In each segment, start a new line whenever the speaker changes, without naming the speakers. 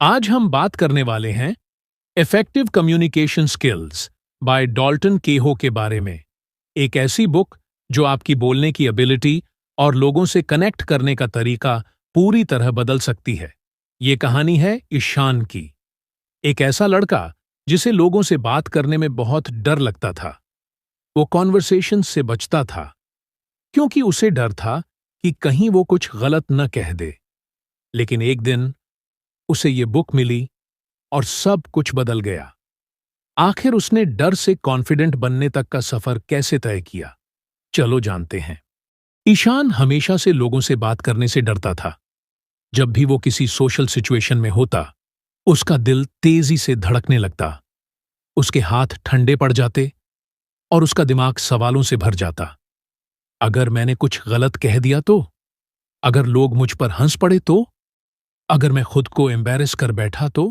आज हम बात करने वाले हैं effective communication skills by Dalton Kehoe के बारे में। एक ऐसी बुक जो आपकी बोलने की एबिलिटी और लोगों से कनेक्ट करने का तरीका पूरी तरह बदल सकती है। ये कहानी है ईशान की, एक ऐसा लड़का जिसे लोगों से बात करने में बहुत डर लगता था। वो कॉन्वर्सेशन से बचता था क्योंकि उसे डर था कि कहीं वो कुछ गलत न कह दे। लेकिन एक दिन उसे ये बुक मिली और सब कुछ बदल गया। आखिर उसने डर से कॉन्फिडेंट बनने तक का सफर कैसे तय किया, चलो जानते हैं। ईशान हमेशा से लोगों से बात करने से डरता था। जब भी वो किसी सोशल सिचुएशन में होता, उसका दिल तेजी से धड़कने लगता, उसके हाथ ठंडे पड़ जाते और उसका दिमाग सवालों से भर जाता। अगर मैंने कुछ गलत कह दिया तो? अगर लोग मुझ पर हंस पड़े तो? अगर मैं खुद को एम्बैरेस कर बैठा तो?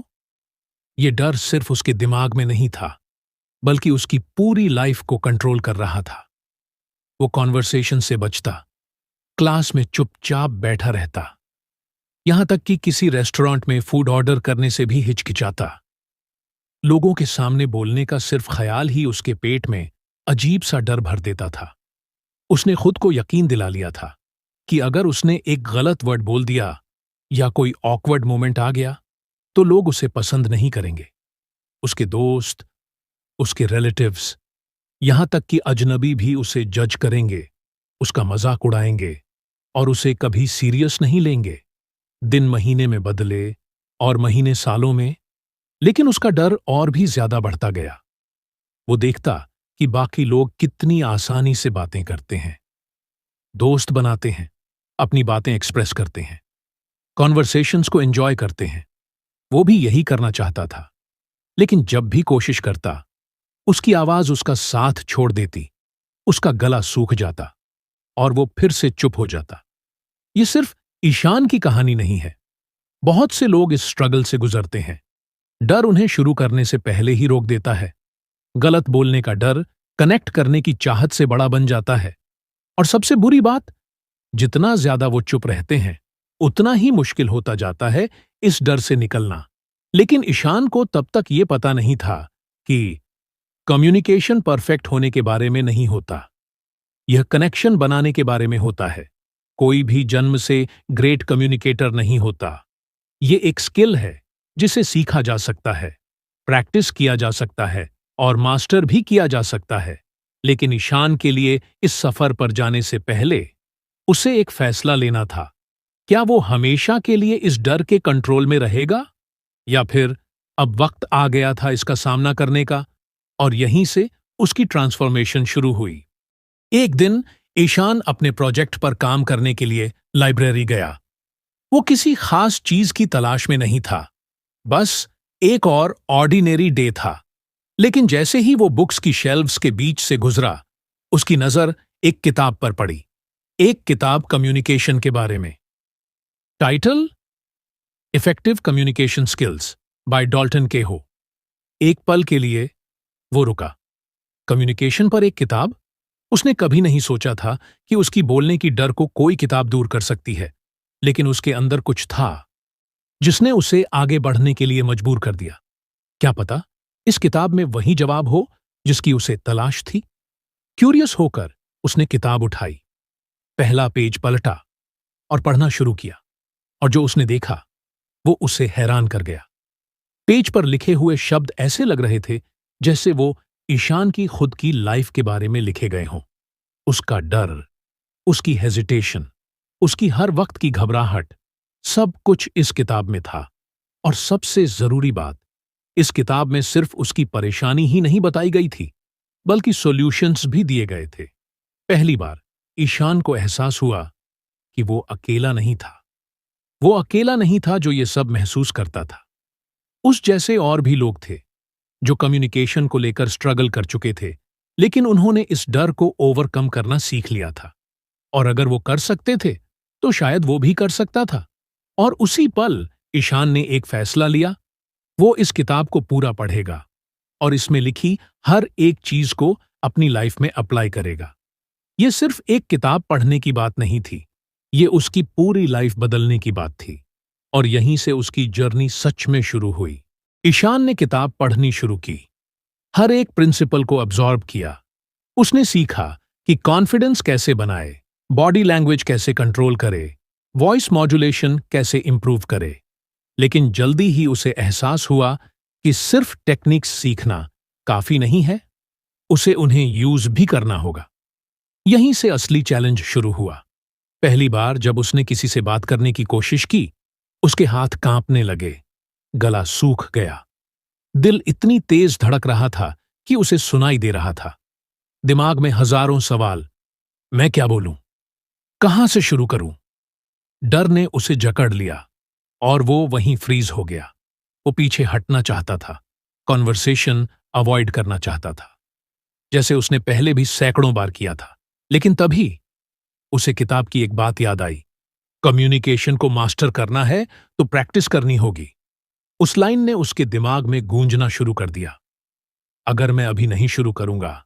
ये डर सिर्फ उसके दिमाग में नहीं था, बल्कि उसकी पूरी लाइफ को कंट्रोल कर रहा था। वो कॉन्वर्सेशन से बचता, क्लास में चुपचाप बैठा रहता, यहां तक कि किसी रेस्टोरेंट में फूड ऑर्डर करने से भी हिचकिचाता। लोगों के सामने बोलने का सिर्फ ख्याल ही उसके पेट में अजीब सा डर भर देता था। उसने खुद को यकीन दिला लिया था कि अगर उसने एक गलत वर्ड बोल दिया या कोई ऑकवर्ड मोमेंट आ गया तो लोग उसे पसंद नहीं करेंगे। उसके दोस्त, उसके रिलेटिव्स, यहां तक कि अजनबी भी उसे जज करेंगे, उसका मजाक उड़ाएंगे और उसे कभी सीरियस नहीं लेंगे। दिन महीने में बदले और महीने सालों में, लेकिन उसका डर और भी ज्यादा बढ़ता गया। वो देखता कि बाकी लोग कितनी आसानी से बातें करते हैं, दोस्त बनाते हैं, अपनी बातें एक्सप्रेस करते हैं, कॉन्वर्सेशंस को एंजॉय करते हैं। वो भी यही करना चाहता था, लेकिन जब भी कोशिश करता, उसकी आवाज उसका साथ छोड़ देती, उसका गला सूख जाता और वो फिर से चुप हो जाता। ये सिर्फ ईशान की कहानी नहीं है। बहुत से लोग इस स्ट्रगल से गुजरते हैं। डर उन्हें शुरू करने से पहले ही रोक देता है। गलत बोलने का डर कनेक्ट करने की चाहत से बड़ा बन जाता है। और सबसे बुरी बात, जितना ज्यादा वो चुप रहते हैं, उतना ही मुश्किल होता जाता है इस डर से निकलना। लेकिन ईशान को तब तक ये पता नहीं था कि कम्युनिकेशन परफेक्ट होने के बारे में नहीं होता, यह कनेक्शन बनाने के बारे में होता है। कोई भी जन्म से ग्रेट कम्युनिकेटर नहीं होता। ये एक स्किल है जिसे सीखा जा सकता है, प्रैक्टिस किया जा सकता है और मास्टर भी किया जा सकता है। लेकिन ईशान के लिए इस सफर पर जाने से पहले उसे एक फैसला लेना था। क्या वो हमेशा के लिए इस डर के कंट्रोल में रहेगा, या फिर अब वक्त आ गया था इसका सामना करने का? और यहीं से उसकी ट्रांसफॉर्मेशन शुरू हुई। एक दिन ईशान अपने प्रोजेक्ट पर काम करने के लिए लाइब्रेरी गया। वो किसी खास चीज की तलाश में नहीं था, बस एक और ऑर्डिनरी डे था। लेकिन जैसे ही वो बुक्स की शेल्व्स के बीच से गुजरा, उसकी नजर एक किताब पर पड़ी। एक किताब कम्युनिकेशन के बारे में। Title, effective communication skills by Dalton Kehoe. एक पल के लिए वो रुका। कम्युनिकेशन पर एक किताब? उसने कभी नहीं सोचा था कि उसकी बोलने की डर को कोई किताब दूर कर सकती है। लेकिन उसके अंदर कुछ था जिसने उसे आगे बढ़ने के लिए मजबूर कर दिया। क्या पता इस किताब में वही जवाब हो जिसकी उसे तलाश थी। क्यूरियस होकर उसने किताब उठाई, पहला पेज पलटा और पढ़ना शुरू किया। और जो उसने देखा वो उसे हैरान कर गया। पेज पर लिखे हुए शब्द ऐसे लग रहे थे जैसे वो ईशान की खुद की लाइफ के बारे में लिखे गए हों। उसका डर, उसकी हेजिटेशन, उसकी हर वक्त की घबराहट, सब कुछ इस किताब में था। और सबसे जरूरी बात, इस किताब में सिर्फ उसकी परेशानी ही नहीं बताई गई थी, बल्कि सॉल्यूशंस भी दिए गए थे। पहली बार ईशान को एहसास हुआ कि वो अकेला नहीं था। वो अकेला नहीं था जो ये सब महसूस करता था। उस जैसे और भी लोग थे जो कम्युनिकेशन को लेकर स्ट्रगल कर चुके थे, लेकिन उन्होंने इस डर को ओवरकम करना सीख लिया था। और अगर वो कर सकते थे तो शायद वो भी कर सकता था। और उसी पल ईशान ने एक फैसला लिया। वो इस किताब को पूरा पढ़ेगा और इसमें लिखी हर एक चीज को अपनी लाइफ में अप्लाई करेगा। ये सिर्फ एक किताब पढ़ने की बात नहीं थी, ये उसकी पूरी लाइफ बदलने की बात थी। और यहीं से उसकी जर्नी सच में शुरू हुई। ईशान ने किताब पढ़नी शुरू की, हर एक प्रिंसिपल को अब्जॉर्ब किया। उसने सीखा कि कॉन्फिडेंस कैसे बनाए, बॉडी लैंग्वेज कैसे कंट्रोल करे, वॉइस मॉड्यूलेशन कैसे इंप्रूव करे। लेकिन जल्दी ही उसे एहसास हुआ कि सिर्फ टेक्निक्स सीखना काफी नहीं है, उसे उन्हें यूज भी करना होगा। यहीं से असली चैलेंज शुरू हुआ। पहली बार जब उसने किसी से बात करने की कोशिश की, उसके हाथ कांपने लगे, गला सूख गया, दिल इतनी तेज धड़क रहा था कि उसे सुनाई दे रहा था। दिमाग में हजारों सवाल, मैं क्या बोलूं, कहां से शुरू करूं। डर ने उसे जकड़ लिया और वो वहीं फ्रीज हो गया। वो पीछे हटना चाहता था, कॉन्वर्सेशन अवॉइड करना चाहता था, जैसे उसने पहले भी सैकड़ों बार किया था। लेकिन तभी उसे किताब की एक बात याद आई, कम्युनिकेशन को मास्टर करना है तो प्रैक्टिस करनी होगी। उस लाइन ने उसके दिमाग में गूंजना शुरू कर दिया, अगर मैं अभी नहीं शुरू करूंगा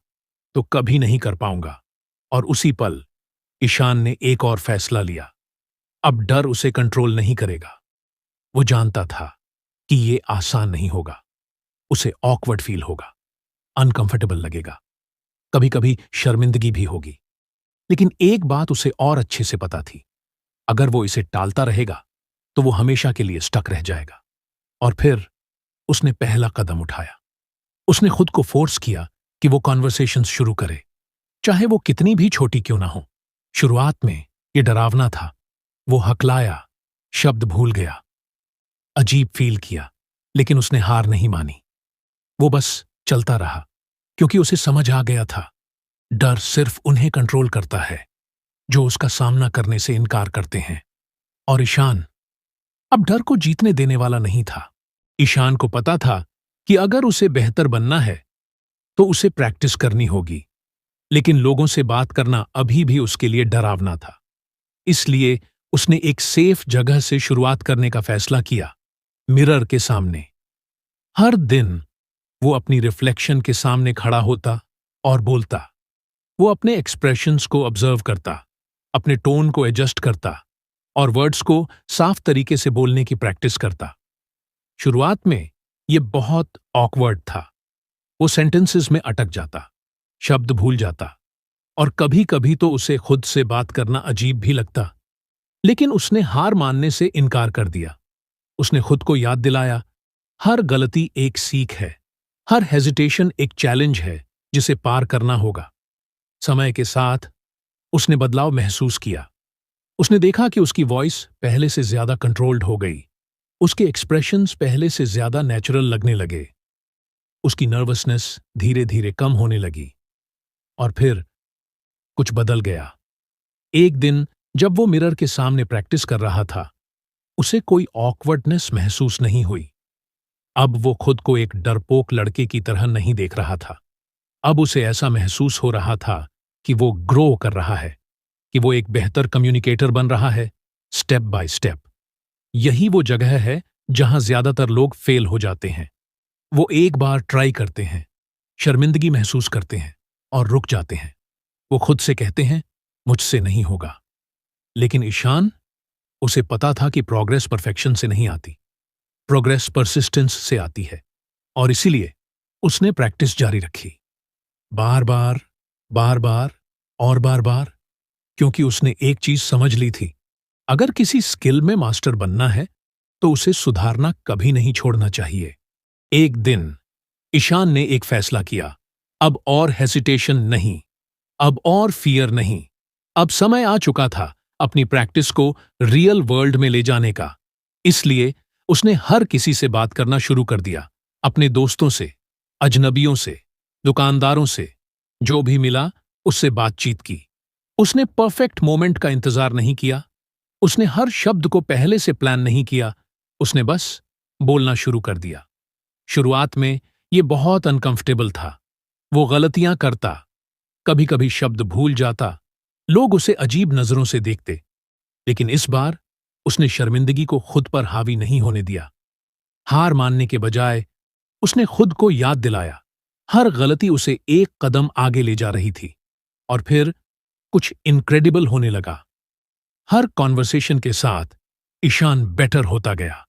तो कभी नहीं कर पाऊंगा। और उसी पल ईशान ने एक और फैसला लिया। अब डर उसे कंट्रोल नहीं करेगा। वो जानता था कि ये आसान नहीं होगा, उसे ऑकवर्ड फील होगा, अनकंफर्टेबल लगेगा, कभी कभी शर्मिंदगी भी होगी। लेकिन एक बात उसे और अच्छे से पता थी, अगर वो इसे टालता रहेगा तो वो हमेशा के लिए स्टक रह जाएगा। और फिर उसने पहला कदम उठाया। उसने खुद को फोर्स किया कि वो कॉन्वर्सेशंस शुरू करे, चाहे वो कितनी भी छोटी क्यों ना हो। शुरुआत में ये डरावना था, वो हकलाया, शब्द भूल गया, अजीब फील किया, लेकिन उसने हार नहीं मानी। वो बस चलता रहा, क्योंकि उसे समझ आ गया था, डर सिर्फ उन्हें कंट्रोल करता है जो उसका सामना करने से इनकार करते हैं। और ईशान अब डर को जीतने देने वाला नहीं था। ईशान को पता था कि अगर उसे बेहतर बनना है तो उसे प्रैक्टिस करनी होगी, लेकिन लोगों से बात करना अभी भी उसके लिए डरावना था। इसलिए उसने एक सेफ जगह से शुरुआत करने का फैसला किया, मिरर के सामने। हर दिन वो अपनी रिफ्लेक्शन के सामने खड़ा होता और बोलता। वो अपने एक्सप्रेशंस को ऑब्जर्व करता, अपने टोन को एडजस्ट करता और वर्ड्स को साफ तरीके से बोलने की प्रैक्टिस करता। शुरुआत में ये बहुत ऑकवर्ड था। वो सेंटेंसेस में अटक जाता, शब्द भूल जाता और कभी कभी तो उसे खुद से बात करना अजीब भी लगता। लेकिन उसने हार मानने से इनकार कर दिया। उसने खुद को याद दिलाया, हर गलती एक सीख है, हर हेजिटेशन एक चैलेंज है जिसे पार करना होगा। समय के साथ उसने बदलाव महसूस किया। उसने देखा कि उसकी वॉइस पहले से ज्यादा कंट्रोल्ड हो गई, उसके एक्सप्रेशंस पहले से ज्यादा नेचुरल लगने लगे, उसकी नर्वसनेस धीरे धीरे कम होने लगी। और फिर कुछ बदल गया। एक दिन जब वो मिरर के सामने प्रैक्टिस कर रहा था, उसे कोई ऑकवर्डनेस महसूस नहीं हुई। अब वो खुद को एक डरपोक लड़के की तरह नहीं देख रहा था। अब उसे ऐसा महसूस हो रहा था कि वो ग्रो कर रहा है, कि वो एक बेहतर कम्युनिकेटर बन रहा है, स्टेप बाय स्टेप। यही वो जगह है जहां ज्यादातर लोग फेल हो जाते हैं। वो एक बार ट्राई करते हैं, शर्मिंदगी महसूस करते हैं और रुक जाते हैं। वो खुद से कहते हैं, मुझसे नहीं होगा। लेकिन ईशान, उसे पता था कि प्रोग्रेस परफेक्शन से नहीं आती, प्रोग्रेस परसिस्टेंस से आती है। और इसीलिए उसने प्रैक्टिस जारी रखी, बार बार, बार बार और बार बार, क्योंकि उसने एक चीज समझ ली थी, अगर किसी स्किल में मास्टर बनना है तो उसे सुधारना कभी नहीं छोड़ना चाहिए। एक दिन ईशान ने एक फैसला किया, अब और हेसिटेशन नहीं, अब और फियर नहीं। अब समय आ चुका था अपनी प्रैक्टिस को रियल वर्ल्ड में ले जाने का। इसलिए उसने हर किसी से बात करना शुरू कर दिया, अपने दोस्तों से, अजनबियों से, दुकानदारों से, जो भी मिला उससे बातचीत की। उसने परफेक्ट मोमेंट का इंतजार नहीं किया, उसने हर शब्द को पहले से प्लान नहीं किया, उसने बस बोलना शुरू कर दिया। शुरुआत में यह बहुत अनकंफर्टेबल था। वो गलतियां करता, कभी कभी शब्द भूल जाता, लोग उसे अजीब नजरों से देखते। लेकिन इस बार उसने शर्मिंदगी को खुद पर हावी नहीं होने दिया। हार मानने के बजाय उसने खुद को याद दिलाया, हर गलती उसे एक कदम आगे ले जा रही थी। और फिर कुछ इनक्रेडिबल होने लगा। हर कॉन्वर्सेशन के साथ ईशान बेटर होता गया।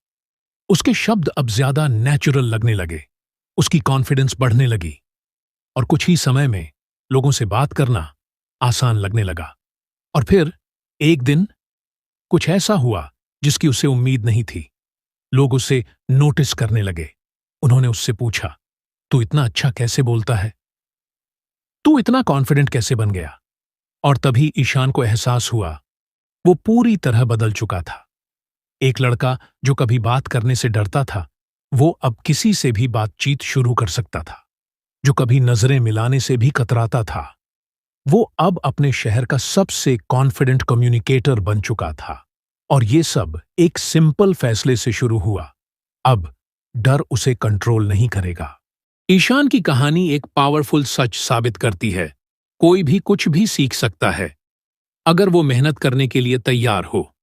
उसके शब्द अब ज्यादा नेचुरल लगने लगे, उसकी कॉन्फिडेंस बढ़ने लगी और कुछ ही समय में लोगों से बात करना आसान लगने लगा। और फिर एक दिन कुछ ऐसा हुआ जिसकी उसे उम्मीद नहीं थी। लोग उसे नोटिस करने लगे। उन्होंने उससे पूछा, तू इतना अच्छा कैसे बोलता है? तू इतना कॉन्फिडेंट कैसे बन गया? और तभी ईशान को एहसास हुआ, वो पूरी तरह बदल चुका था। एक लड़का जो कभी बात करने से डरता था, वो अब किसी से भी बातचीत शुरू कर सकता था। जो कभी नजरें मिलाने से भी कतराता था, वो अब अपने शहर का सबसे कॉन्फिडेंट कम्युनिकेटर बन चुका था। और ये सब एक सिंपल फैसले से शुरू हुआ। अब डर उसे कंट्रोल नहीं करेगा। ईशान की कहानी एक पावरफुल सच साबित करती है, कोई भी कुछ भी सीख सकता है अगर वो मेहनत करने के लिए तैयार हो।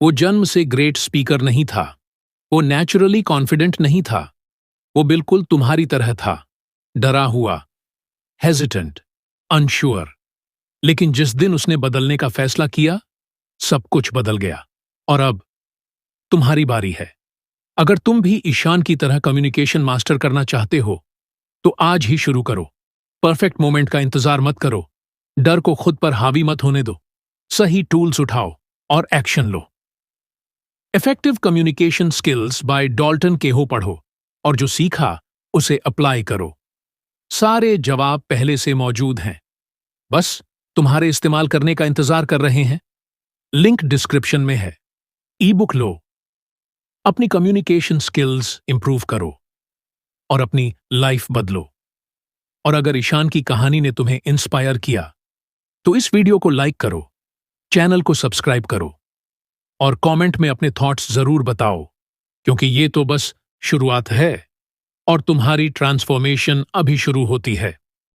वो जन्म से ग्रेट स्पीकर नहीं था, वो नेचुरली कॉन्फिडेंट नहीं था, वो बिल्कुल तुम्हारी तरह था, डरा हुआ, हेजिटेंट, अनश्योर। लेकिन जिस दिन उसने बदलने का फैसला किया, सब कुछ बदल गया। और अब तुम्हारी बारी है। अगर तुम भी ईशान की तरह कम्युनिकेशन मास्टर करना चाहते हो, तो आज ही शुरू करो। परफेक्ट मोमेंट का इंतजार मत करो, डर को खुद पर हावी मत होने दो। सही टूल्स उठाओ और एक्शन लो। Effective communication skills by Dalton Kehoe पढ़ो और जो सीखा उसे अप्लाई करो। सारे जवाब पहले से मौजूद हैं, बस तुम्हारे इस्तेमाल करने का इंतजार कर रहे हैं। लिंक डिस्क्रिप्शन में है। ई बुक लो, अपनी कम्युनिकेशन स्किल्स इंप्रूव करो और अपनी लाइफ बदलो। और अगर ईशान की कहानी ने तुम्हें इंस्पायर किया, तो इस वीडियो को लाइक करो, चैनल को सब्सक्राइब करो और कमेंट में अपने थॉट्स जरूर बताओ, क्योंकि ये तो बस शुरुआत है और तुम्हारी ट्रांसफॉर्मेशन अभी शुरू होती है।